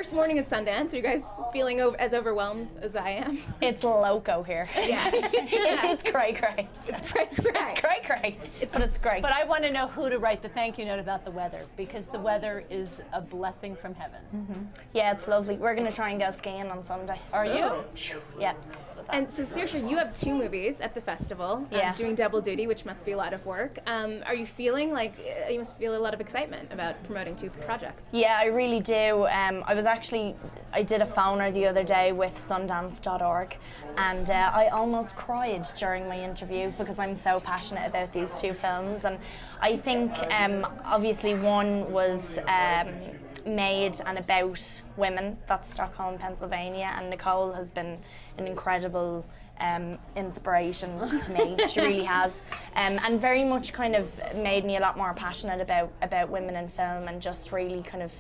first morning at Sundance. Are you guys feeling as overwhelmed as I am? It's loco here. Yeah. It's cray-cray. It's cray-cray. It's cray-cray, but it's great. But I want to know who to write the thank you note about the weather, because the weather is a blessing from heaven. Yeah, it's lovely. We're going to try and go skiing on Sunday. Are you? Yeah. And so, Saoirse, you have 2 movies at the festival, doing double duty, which must be a lot of work. Are you feeling like you must feel a lot of excitement about promoting 2 projects? Yeah, I really do. I did a phoner the other day with Sundance.org, and I almost cried during my interview because I'm so passionate about these 2 films. And I think, obviously, one was made and about women. That's Stockholm, Pennsylvania, and Nikole has been an incredible inspiration to me. She really has, and very much kind of made me a lot more passionate about women in film, and just really kind of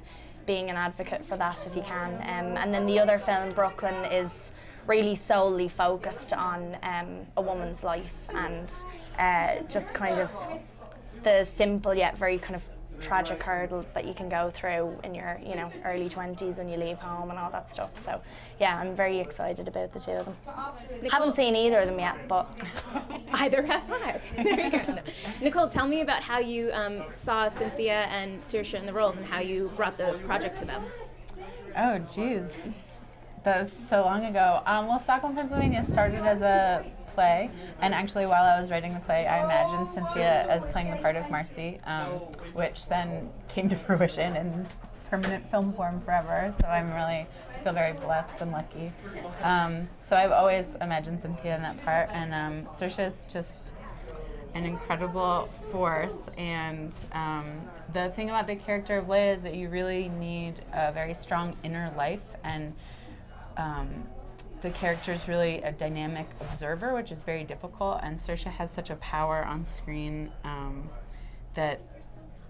being an advocate for that if you can. And then the other film, Brooklyn, is really solely focused on a woman's life, and just kind of the simple yet very kind of tragic hurdles that you can go through in your, early 20s when you leave home and all that stuff. So yeah, I'm very excited about the 2 of them. Nikole, haven't seen either of them yet, but either have I. There you go. Nikole, tell me about how you saw Cynthia and Saoirse in the roles, and how you brought the project to them. Oh, geez. That was so long ago. Well, Stockholm, Pennsylvania started as a play, and actually while I was writing the play, I imagined Cynthia as playing the part of Marcy, which then came to fruition in permanent film form forever, so I feel very blessed and lucky. So I've always imagined Cynthia in that part, and Saoirse is just an incredible force, and the thing about the character of Leia is that you really need a very strong inner life, and the character's really a dynamic observer, which is very difficult, and Saoirse has such a power on screen that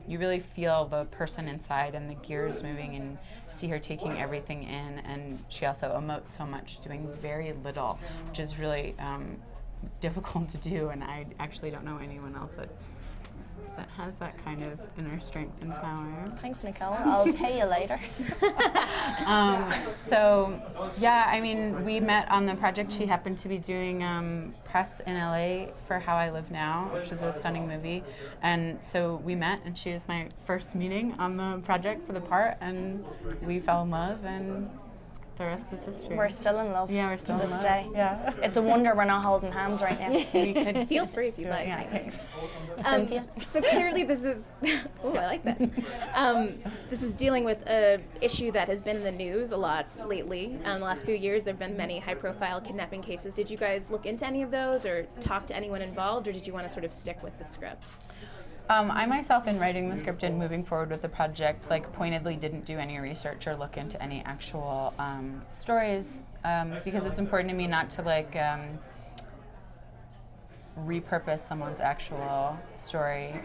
you really feel the person inside and the gears moving, and see her taking everything in, and she also emotes so much, doing very little, which is really difficult to do, and I actually don't know anyone else that has that kind of inner strength and power. Thanks, Nikole. I'll pay you later. So, yeah, I mean, we met on the project. She happened to be doing press in LA for How I Live Now, which is a stunning movie. And so we met, and she was my first meeting on the project for the part, and we fell in love, and the rest is history. We're still in love. Yeah, we're still to in this love. day. Yeah. It's a wonder we're not holding hands right now. We could Feel free if you'd like. Yeah, Thanks. Cynthia. So clearly this is, ooh, I like this. This is dealing with an issue that has been in the news a lot lately. The last few years there have been many high-profile kidnapping cases. Did you guys look into any of those, or talk to anyone involved, or did you want to sort of stick with the script? I myself, in writing the script and moving forward with the project, pointedly didn't do any research or look into any actual stories, because it's important to me not to repurpose someone's actual story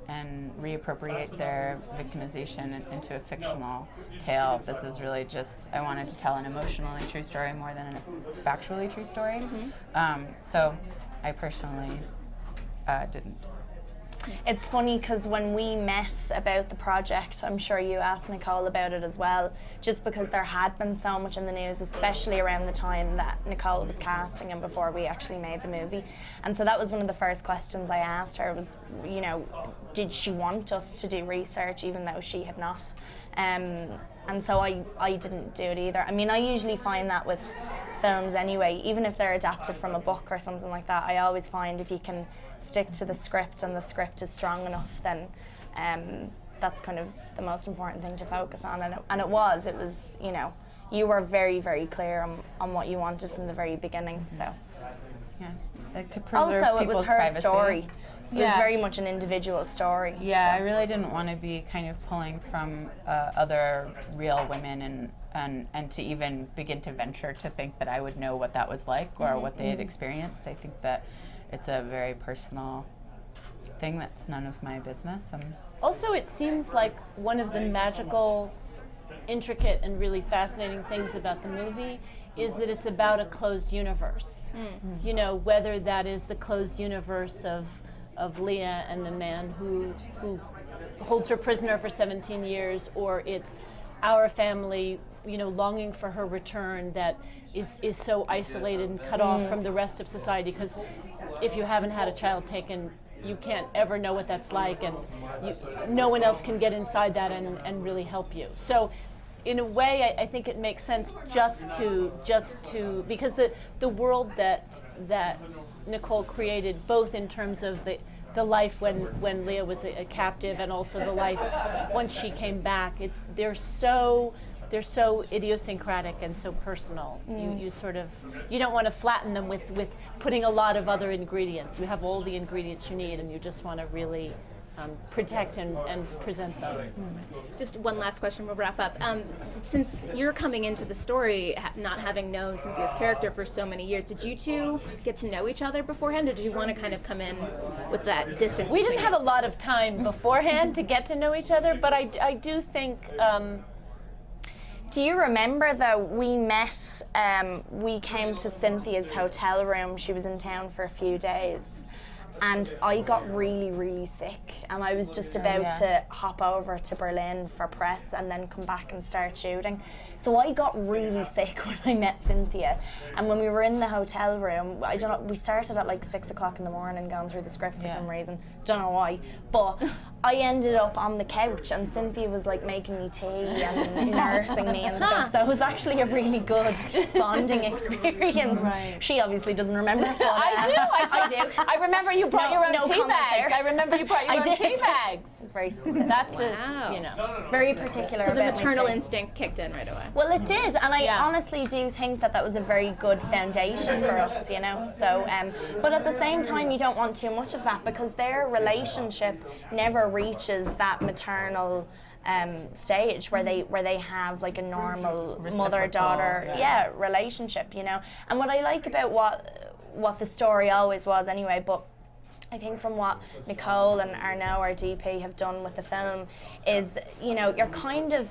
and reappropriate their victimization into a fictional tale. This is really just, I wanted to tell an emotionally true story more than a factually true story. So I personally didn't. It's funny because when we met about the project, I'm sure you asked Nikole about it as well, just because there had been so much in the news, especially around the time that Nikole was casting and before we actually made the movie. And so that was one of the first questions I asked her was, did she want us to do research even though she had not? And so I didn't do it either. I mean, I usually find that with films anyway, even if they're adapted from a book or something like that, I always find if you can stick to the script and the script is strong enough, then that's kind of the most important thing to focus on. And it was, you were very, very clear on what you wanted from the very beginning, so. Yeah, to preserve also, it was people's her privacy. story. It was very much an individual story. Yeah, so. I really didn't want to be kind of pulling from other real women and to even begin to venture to think that I would know what that was like or what they had experienced. I think that it's a very personal thing that's none of my business. Also, it seems like one of the magical, intricate, and really fascinating things about the movie is that it's about a closed universe. Whether that is the closed universe of Leah and the man who holds her prisoner for 17 years, or it's our family you know, longing for her return that is so isolated and cut off from the rest of society, because if you haven't had a child taken, you can't ever know what that's like, and no one else can get inside that and really help you. So in a way, I think it makes sense just to because the world that Nikole created, both in terms of the life when Leah was a captive, and also the life once she came back, they're so idiosyncratic and so personal. You don't want to flatten them with putting a lot of other ingredients. You have all the ingredients you need, and you just want to really protect and present those. Just one last question, we'll wrap up. Since you're coming into the story not having known Cynthia's character for so many years, did you two get to know each other beforehand, or did you want to kind of come in with that distance? We didn't have a lot of time beforehand to get to know each other, but I do think... Do you remember though, we met, we came to Cynthia's hotel room, she was in town for a few days, and I got really, really sick, and I was just about to hop over to Berlin for press and then come back and start shooting. So I got really sick when I met Cynthia, and when we were in the hotel room, I don't know, we started at like 6 o'clock in the morning going through the script for some reason, don't know why, but I ended up on the couch and Cynthia was like making me tea and nursing me and stuff, so it was actually a really good bonding experience. Right. She obviously doesn't remember, but I do. I remember you brought your own tea bags. I remember you brought your own tea bags. Very specific. That's Wow. you know. Very particular. So the about maternal my tea. instinct kicked in right away. Well, it did, and I honestly do think that was a very good foundation for us, you know. So, but at the same time, you don't want too much of that, because their relationship never reaches that maternal stage where they have like a normal mother-daughter relationship, you know. And what I like about what the story always was anyway, but I think from what Nikole and Arnaud, our DP, have done with the film is, you know, you're kind of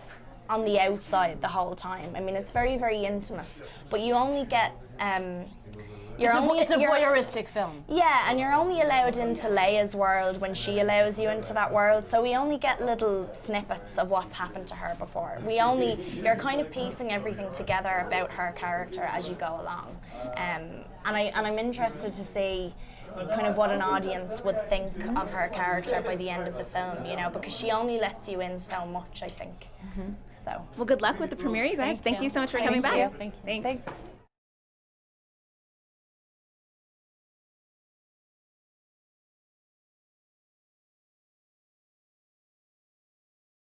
on the outside the whole time. I mean, it's very, very intimate, but you only get It's a voyeuristic film. Yeah, and you're only allowed into Leia's world when she allows you into that world, so we only get little snippets of what's happened to her before. You're kind of piecing everything together about her character as you go along. And I'm interested to see kind of what an audience would think of her character by the end of the film, you know, because she only lets you in so much, I think. So. Well, good luck with the premiere, you guys. Thank you so much for coming back. Thank you. Thanks. Thanks.